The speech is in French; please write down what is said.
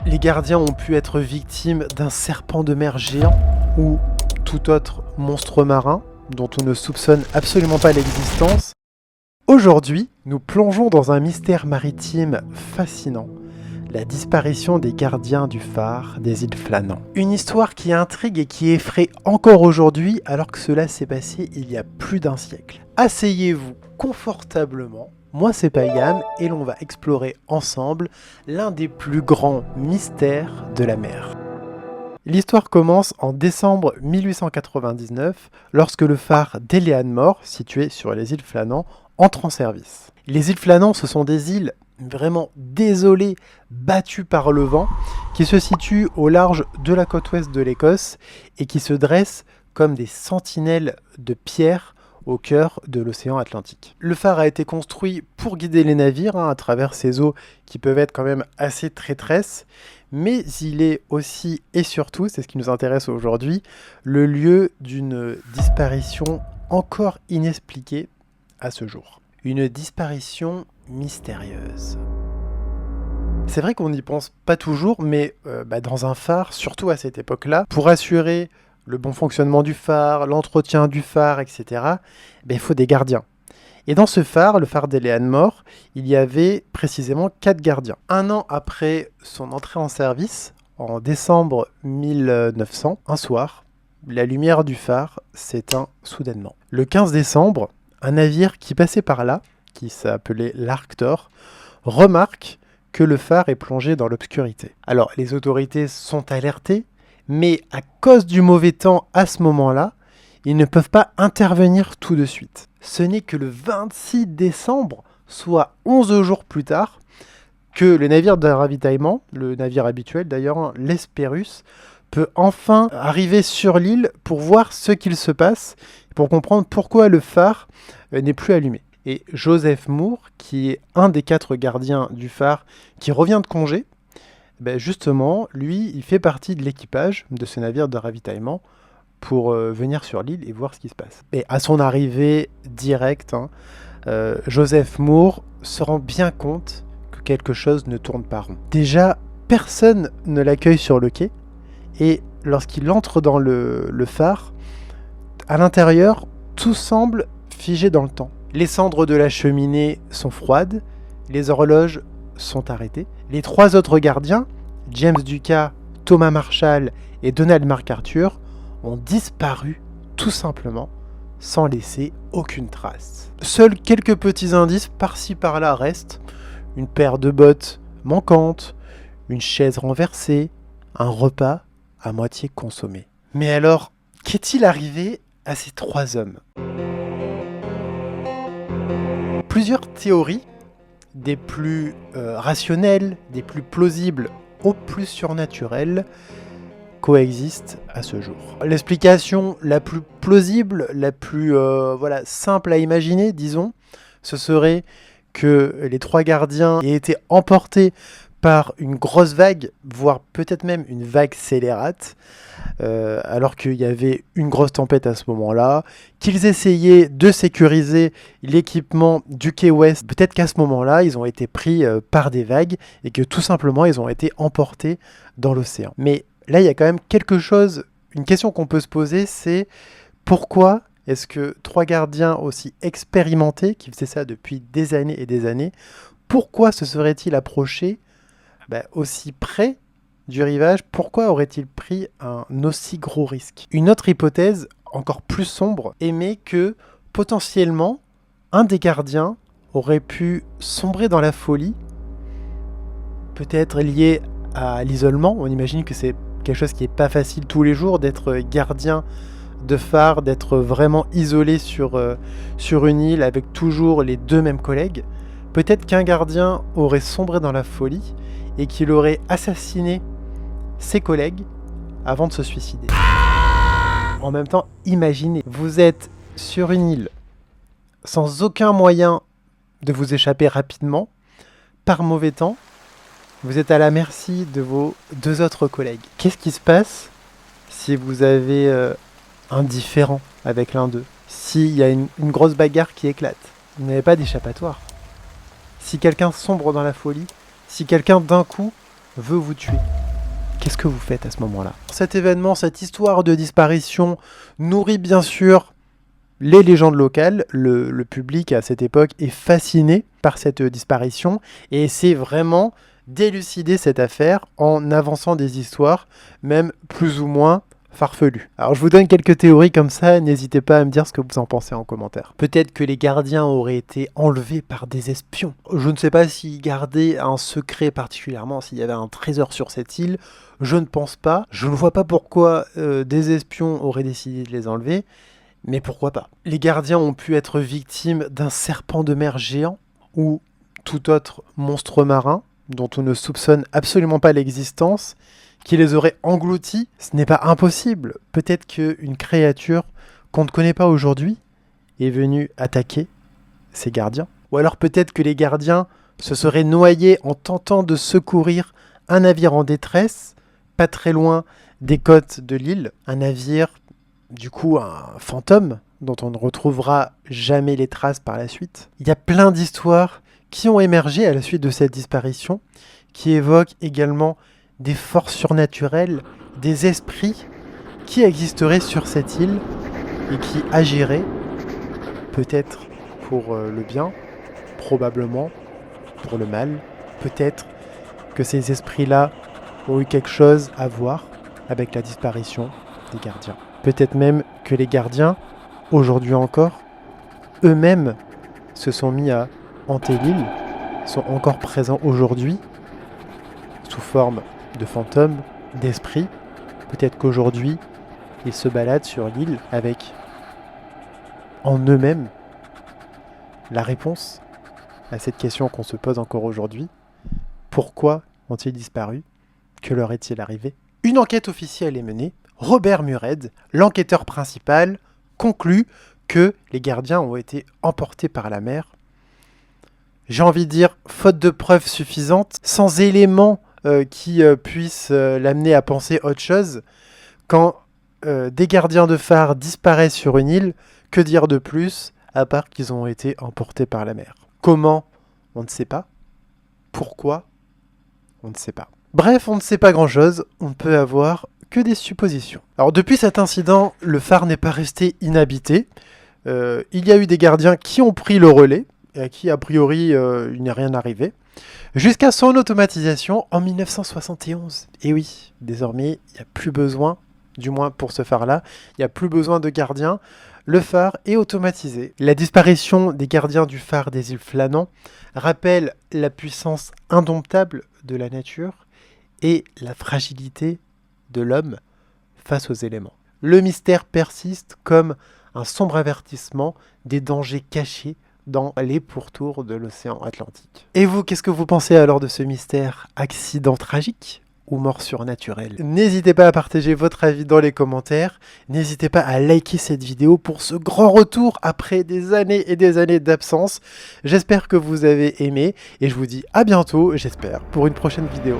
Les gardiens ont pu être victimes d'un serpent de mer géant ou tout autre monstre marin dont on ne soupçonne absolument pas l'existence. Aujourd'hui, nous plongeons dans un mystère maritime fascinant, la disparition des gardiens du phare des îles Flânans. Une histoire qui intrigue et qui effraie encore aujourd'hui alors que cela s'est passé il y a plus d'un siècle. Asseyez-vous confortablement, moi c'est Payam et l'on va explorer ensemble l'un des plus grands mystères de la mer. L'histoire commence en décembre 1899 lorsque le phare d'Eleanmore, situé sur les îles Flânans, entre en service. Les îles Flânans, ce sont des îles vraiment désolées, battues par le vent, qui se situent au large de la côte ouest de l'Écosse et qui se dressent comme des sentinelles de pierre au cœur de l'océan Atlantique. Le phare a été construit pour guider les navires à travers ces eaux qui peuvent être quand même assez traîtresses, mais il est aussi et surtout, c'est ce qui nous intéresse aujourd'hui, le lieu d'une disparition encore inexpliquée à ce jour. Une disparition mystérieuse. C'est vrai qu'on n'y pense pas toujours, mais dans un phare, surtout à cette époque-là, pour assurer le bon fonctionnement du phare, l'entretien du phare, etc., il faut des gardiens. Et dans ce phare, le phare d'Eleanmore, il y avait précisément 4 gardiens. Un an après son entrée en service, en décembre 1900, un soir, la lumière du phare s'éteint soudainement. Le 15 décembre, un navire qui passait par là, qui s'appelait l'Arctor, remarque que le phare est plongé dans l'obscurité. Alors, les autorités sont alertées, mais à cause du mauvais temps à ce moment-là, ils ne peuvent pas intervenir tout de suite. Ce n'est que le 26 décembre, soit 11 jours plus tard, que le navire de ravitaillement, le navire habituel d'ailleurs, l'Hespérus, peut enfin arriver sur l'île pour voir ce qu'il se passe, pour comprendre pourquoi le phare n'est plus allumé. Et Joseph Moore, qui est un des 4 gardiens du phare, qui revient de congé, justement, lui, il fait partie de l'équipage de ce navire de ravitaillement pour venir sur l'île et voir ce qui se passe. Et à son arrivée directe, Joseph Moore se rend bien compte que quelque chose ne tourne pas rond. Déjà, personne ne l'accueille sur le quai, et lorsqu'il entre dans le phare, à l'intérieur, tout semble figé dans le temps. Les cendres de la cheminée sont froides, les horloges sont arrêtées. Les 3 autres gardiens, James Ducas, Thomas Marshall et Donald MacArthur, ont disparu tout simplement sans laisser aucune trace. Seuls quelques petits indices par-ci par-là restent, une paire de bottes manquantes, une chaise renversée, un repas à moitié consommé. Mais alors, qu'est-il arrivé à ces 3 hommes ? Plusieurs théories, des plus rationnelles, des plus plausibles aux plus surnaturelles, coexistent à ce jour. L'explication la plus plausible, la plus simple à imaginer, disons, ce serait que les 3 gardiens aient été emportés par une grosse vague, voire peut-être même une vague scélérate, alors qu'il y avait une grosse tempête à ce moment-là, qu'ils essayaient de sécuriser l'équipement du quai Ouest. Peut-être qu'à ce moment-là, ils ont été pris par des vagues et que tout simplement, ils ont été emportés dans l'océan. Mais là, il y a quand même quelque chose, une question qu'on peut se poser, c'est pourquoi est-ce que 3 gardiens aussi expérimentés, qui faisaient ça depuis des années et des années, pourquoi se seraient-ils approchés aussi près du rivage? Pourquoi aurait-il pris un aussi gros risque? Une autre hypothèse, encore plus sombre, émet que potentiellement un des gardiens aurait pu sombrer dans la folie, peut-être lié à l'isolement. On imagine que c'est quelque chose qui n'est pas facile tous les jours d'être gardien de phare, d'être vraiment isolé sur une île avec toujours les 2 mêmes collègues. Peut-être qu'un gardien aurait sombré dans la folie et qu'il aurait assassiné ses collègues avant de se suicider. En même temps, imaginez, vous êtes sur une île sans aucun moyen de vous échapper rapidement, par mauvais temps, vous êtes à la merci de vos 2 autres collègues. Qu'est-ce qui se passe si vous avez un différend avec l'un d'eux? S'il y a une grosse bagarre qui éclate, vous n'avez pas d'échappatoire. Si quelqu'un sombre dans la folie, si quelqu'un d'un coup veut vous tuer, qu'est-ce que vous faites à ce moment-là? Cet événement, cette histoire de disparition nourrit bien sûr les légendes locales. Le public à cette époque est fasciné par cette disparition et essaie vraiment d'élucider cette affaire en avançant des histoires, même plus ou moins farfelues. Alors je vous donne quelques théories comme ça, n'hésitez pas à me dire ce que vous en pensez en commentaire. Peut-être que les gardiens auraient été enlevés par des espions. Je ne sais pas s'ils gardaient un secret particulièrement, s'il y avait un trésor sur cette île. Je ne pense pas. Je ne vois pas pourquoi des espions auraient décidé de les enlever, mais pourquoi pas. Les gardiens ont pu être victimes d'un serpent de mer géant ou tout autre monstre marin dont on ne soupçonne absolument pas l'existence, qui les aurait engloutis. Ce n'est pas impossible. Peut-être qu'une créature qu'on ne connaît pas aujourd'hui est venue attaquer ces gardiens. Ou alors peut-être que les gardiens se seraient noyés en tentant de secourir un navire en détresse, pas très loin des côtes de l'île. Un navire, du coup, un fantôme, dont on ne retrouvera jamais les traces par la suite. Il y a plein d'histoires qui ont émergé à la suite de cette disparition, qui évoquent également des forces surnaturelles, des esprits qui existeraient sur cette île et qui agiraient peut-être pour le bien, probablement pour le mal. Peut-être que ces esprits-là ont eu quelque chose à voir avec la disparition des gardiens. Peut-être même que les gardiens, aujourd'hui encore, eux-mêmes se sont mis à hanter l'île, sont encore présents aujourd'hui sous forme de fantômes, d'esprits. Peut-être qu'aujourd'hui, ils se baladent sur l'île avec en eux-mêmes la réponse à cette question qu'on se pose encore aujourd'hui. Pourquoi ont-ils disparu? Que leur est-il arrivé? Une enquête officielle est menée. Robert Mured, l'enquêteur principal, conclut que les gardiens ont été emportés par la mer. J'ai envie de dire, faute de preuves suffisantes, sans éléments qui puissent l'amener à penser autre chose. Quand des gardiens de phare disparaissent sur une île, que dire de plus, à part qu'ils ont été emportés par la mer? Comment? On ne sait pas. Pourquoi? On ne sait pas. Bref, on ne sait pas grand-chose, on ne peut avoir que des suppositions. Alors depuis cet incident, le phare n'est pas resté inhabité. Il y a eu des gardiens qui ont pris le relais, et à qui a priori il n'est rien arrivé, jusqu'à son automatisation en 1971. Et oui, désormais, il n'y a plus besoin, du moins pour ce phare-là, il n'y a plus besoin de gardiens. Le phare est automatisé. La disparition des gardiens du phare des îles Flânans rappelle la puissance indomptable de la nature et la fragilité de l'homme face aux éléments. Le mystère persiste comme un sombre avertissement des dangers cachés dans les pourtours de l'océan Atlantique. Et vous, qu'est-ce que vous pensez alors de ce mystère? Accident tragique ou mort surnaturelle? N'hésitez pas à partager votre avis dans les commentaires. N'hésitez pas à liker cette vidéo pour ce grand retour après des années et des années d'absence. J'espère que vous avez aimé et je vous dis à bientôt, j'espère, pour une prochaine vidéo.